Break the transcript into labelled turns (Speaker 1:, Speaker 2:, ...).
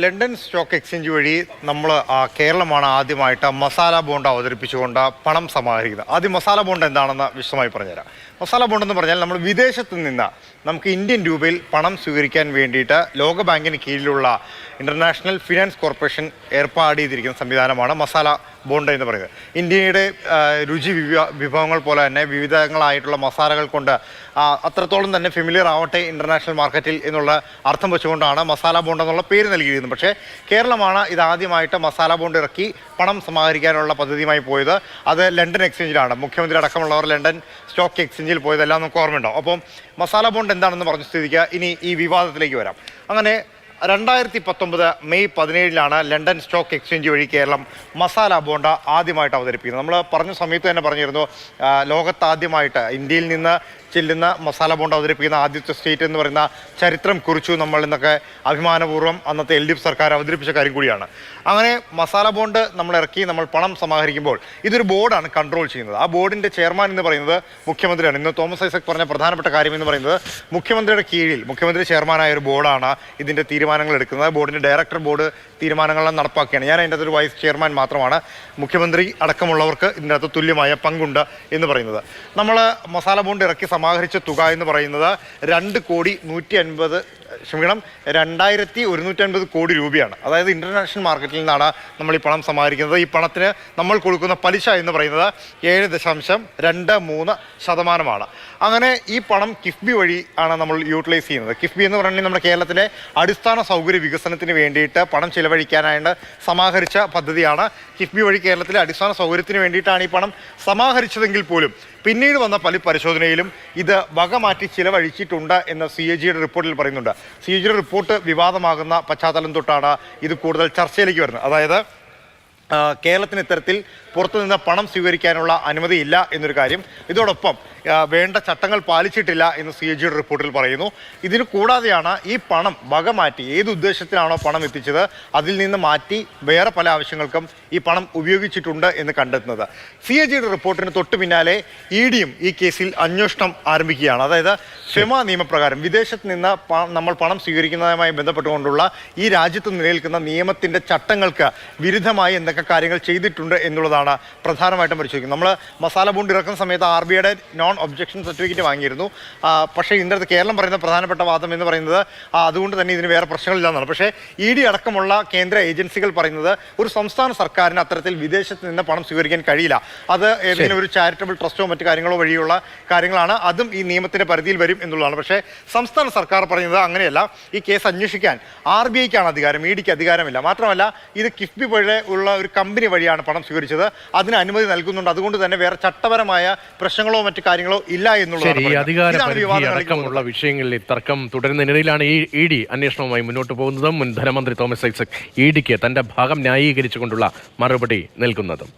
Speaker 1: London stock exchange വഴി നമ്മൾ കേരളമാണ് ആദ്യമായിട്ട് മസാല ബോണ്ട് അവതരിപ്പിച്ചുകൊണ്ട് പണം സമാഹരിക്കുന്നത്. ആദ്യം മസാല ബോണ്ട് എന്താണെന്ന് വിശദമായി പറഞ്ഞുതരാം. മസാല ബോണ്ട് എന്ന് പറഞ്ഞാൽ നമ്മൾ വിദേശത്ത് നിന്ന് നമുക്ക് ഇന്ത്യൻ രൂപയിൽ പണം സ്വീകരിക്കാൻ വേണ്ടിയിട്ട് ലോകബാങ്കിന് കീഴിലുള്ള ഇൻ്റർനാഷണൽ ഫിനാൻസ് കോർപ്പറേഷൻ ഏർപ്പാട് ചെയ്തിരിക്കുന്ന സംവിധാനമാണ് മസാല ബോണ്ട് എന്ന് പറയുന്നത്. ഇന്ത്യയുടെ രുചി വിഭവങ്ങൾ പോലെ തന്നെ വിവിധങ്ങളായിട്ടുള്ള മസാലകൾ കൊണ്ട് അത്രത്തോളം തന്നെ ഫെമിലിയർ ആവട്ടെ ഇൻ്റർനാഷണൽ മാർക്കറ്റിൽ എന്നുള്ള അർത്ഥം വെച്ചുകൊണ്ടാണ് മസാല ബോണ്ട് എന്നുള്ള പേര് നൽകിയിരുന്നത്. പക്ഷേ കേരളമാണ് ഇതാദ്യമായിട്ട് മസാല ബോണ്ട് ഇറക്കി പണം സമാഹരിക്കാനുള്ള പദ്ധതിയുമായി പോയത്. അത് ലണ്ടൻ എക്സ്ചേഞ്ചിലാണ്. മുഖ്യമന്ത്രി അടക്കമുള്ളവർ ലണ്ടൻ സ്റ്റോക്ക് എക്സ്ചേഞ്ചിൽ പോയതെല്ലാം നമുക്ക് ഓർമ്മയുണ്ടാവും. അപ്പം മസാല ബോണ്ട് എന്താണെന്ന് പറഞ്ഞ സ്ഥിതിക്ക് ഇനി ഈ വിവാദത്തിലേക്ക് വരാം. അങ്ങനെ 2019 മെയ് 17 ലണ്ടൻ സ്റ്റോക്ക് എക്സ്ചേഞ്ച് വഴി കേരളം മസാല ബോണ്ട് ആദ്യമായിട്ട് അവതരിപ്പിക്കുന്നത്. നമ്മൾ പറഞ്ഞ സമയത്ത് തന്നെ പറഞ്ഞിരുന്നു, ലോകത്താദ്യമായിട്ട് ഇന്ത്യയിൽ നിന്ന് ചെല്ലുന്ന മസാല ബോണ്ട് അവതരിപ്പിക്കുന്ന ആദ്യത്തെ സ്റ്റേറ്റ് എന്ന് പറയുന്ന ചരിത്രം കുറിച്ചു നമ്മൾ എന്നൊക്കെ അഭിമാനപൂർവ്വം അന്നത്തെ LDF സർക്കാർ അവതരിപ്പിച്ച കാര്യം കൂടിയാണ്. അങ്ങനെ മസാല ബോണ്ട് നമ്മൾ ഇറക്കി നമ്മൾ പണം സമാഹരിക്കുമ്പോൾ ഇതൊരു ബോർഡാണ് കൺട്രോൾ ചെയ്യുന്നത്. ആ ബോർഡിൻ്റെ ചെയർമാൻ എന്ന് പറയുന്നത് മുഖ്യമന്ത്രിയാണ്. ഇന്ന് തോമസ് ഐസക് പറഞ്ഞ പ്രധാനപ്പെട്ട കാര്യം എന്ന് പറയുന്നത് മുഖ്യമന്ത്രിയുടെ കീഴിൽ മുഖ്യമന്ത്രി ചെയർമാനായ ഒരു ബോർഡാണ് ഇതിൻ്റെ തീരുമാനങ്ങൾ എടുക്കുന്നത്. ബോർഡിൻ്റെ ഡയറക്ടർ ബോർഡ് തീരുമാനങ്ങളെല്ലാം നടപ്പാക്കുകയാണ്. ഞാൻ അതിൻ്റെ അകത്തൊരു വൈസ് ചെയർമാൻ മാത്രമാണ്. മുഖ്യമന്ത്രി അടക്കമുള്ളവർക്ക് ഇതിൻ്റെ അകത്ത് തുല്യമായ പങ്കുണ്ട് എന്ന് പറയുന്നത്. നമ്മൾ മസാല ബോണ്ട് ഇറക്കി സമാഹരിച്ച തുക എന്ന് പറയുന്നത് 2,150 കോടി രൂപയാണ്. അതായത് ഇൻ്റർനാഷണൽ മാർക്കറ്റിൽ നിന്നാണ് നമ്മൾ ഈ പണം സമാഹരിക്കുന്നത്. ഈ പണത്തിന് നമ്മൾ കൊടുക്കുന്ന പലിശ എന്ന് പറയുന്നത് 7.23%. അങ്ങനെ ഈ പണം കിഫ്ബി വഴി ആണ് നമ്മൾ യൂട്ടിലൈസ് ചെയ്യുന്നത്. കിഫ്ബി എന്ന് പറഞ്ഞാൽ നമ്മുടെ കേരളത്തിലെ അടിസ്ഥാന സൗകര്യ വികസനത്തിന് വേണ്ടിയിട്ട് പണം ചിലവഴിക്കാനായിട്ട് സമാഹരിച്ച പദ്ധതിയാണ്. കിഫ്ബി വഴി കേരളത്തിലെ അടിസ്ഥാന സൗകര്യത്തിന് വേണ്ടിയിട്ടാണ് ഈ പണം സമാഹരിച്ചതെങ്കിൽ പോലും പിന്നീട് വന്ന പല പരിശോധനയിലും ഇത് വകമാറ്റി ചിലവഴിച്ചിട്ടുണ്ട് എന്ന് CAGയുടെ റിപ്പോർട്ടിൽ പറയുന്നുണ്ട്. CAGയുടെ റിപ്പോർട്ട് വിവാദമാകുന്ന പശ്ചാത്തലം തൊട്ടാണ് ഇത് കൂടുതൽ ചർച്ചയിലേക്ക് വരുന്നത്. അതായത് കേരളത്തിന് ഇത്തരത്തിൽ പുറത്തുനിന്ന് പണം സ്വീകരിക്കാനുള്ള അനുമതിയില്ല എന്നൊരു കാര്യം. ഇതോടൊപ്പം വേണ്ട ചട്ടങ്ങൾ പാലിച്ചിട്ടില്ല എന്ന് CAGയുടെ റിപ്പോർട്ടിൽ പറയുന്നു. ഇതിന് കൂടാതെയാണ് ഈ പണം വകമാറ്റി ഏത് ഉദ്ദേശത്തിനാണോ പണം എത്തിച്ചത് അതിൽ നിന്ന് മാറ്റി വേറെ പല ആവശ്യങ്ങൾക്കും ഈ പണം ഉപയോഗിച്ചിട്ടുണ്ട് എന്ന് കണ്ടെത്തുന്നത്. CAGയുടെ റിപ്പോർട്ടിന് തൊട്ടു പിന്നാലെ EDയും ഈ കേസിൽ അന്വേഷണം ആരംഭിക്കുകയാണ്. അതായത് FEMA നിയമപ്രകാരം വിദേശത്ത് നിന്ന് നമ്മൾ പണം സ്വീകരിക്കുന്നതുമായി ബന്ധപ്പെട്ടുകൊണ്ടുള്ള ഈ രാജ്യത്ത് നിലനിൽക്കുന്ന നിയമത്തിൻ്റെ ചട്ടങ്ങൾക്ക് വിരുദ്ധമായി എന്തൊക്കെ കാര്യങ്ങൾ ചെയ്തിട്ടുണ്ട് എന്നുള്ളതാണ് പ്രധാനമായിട്ടും പരിശോധിക്കുന്നത്. നമ്മൾ മസാല ബോണ്ട് ഇറക്കുന്ന സമയത്ത് RBIയുടെ നോൺ ഒബ്ജക്ഷൻ സർട്ടിഫിക്കറ്റ് വാങ്ങിയിരുന്നു. പക്ഷേ ഇതിൻ്റെ അകത്ത് കേരളം പറയുന്ന പ്രധാനപ്പെട്ട വാദം എന്ന് പറയുന്നത് അതുകൊണ്ട് തന്നെ ഇതിന് വേറെ പ്രശ്നങ്ങളില്ലെന്നാണ്. പക്ഷേ ED അടക്കമുള്ള കേന്ദ്ര ഏജൻസികൾ പറയുന്നത് ഒരു സംസ്ഥാന സർക്കാരിന് അത്തരത്തിൽ വിദേശത്ത് നിന്ന് പണം സ്വീകരിക്കാൻ കഴിയില്ല. അത് ഏതെങ്കിലും ഒരു ചാരിറ്റബിൾ ട്രസ്റ്റോ മറ്റു കാര്യങ്ങളോ വഴിയുള്ള കാര്യങ്ങളാണ്. അതും ഈ നിയമത്തിൻ്റെ പരിധിയിൽ വരും എന്നുള്ളതാണ്. പക്ഷേ സംസ്ഥാന സർക്കാർ പറയുന്നത് അങ്ങനെയല്ല. ഈ കേസ് അന്വേഷിക്കാൻ RBIക്കാണ് അധികാരം, EDക്ക് അധികാരമില്ല. മാത്രമല്ല ഇത് കിഫ്ബി വഴി ഉള്ള ഒരു കമ്പനി വഴിയാണ് പണം സ്വീകരിച്ചത്. അതിന് അനുമതി നൽകുന്നുണ്ട്. അതുകൊണ്ട് തന്നെ വേറെ ചട്ടപരമായ പ്രശ്നങ്ങളോ മറ്റു കാര്യങ്ങളോ ഇല്ല എന്നുള്ളത്.
Speaker 2: അധികാരമുള്ള വിഷയങ്ങളിൽ തർക്കം തുടരുന്നതിനിടയിലാണ് ഈ ED അന്വേഷണവുമായി മുന്നോട്ട് പോകുന്നതും മുൻ ധനമന്ത്രി തോമസ് ഐസക് EDക്ക് തന്റെ ഭാഗം ന്യായീകരിച്ചുകൊണ്ടുള്ള മറുപടി നൽകുന്നതും.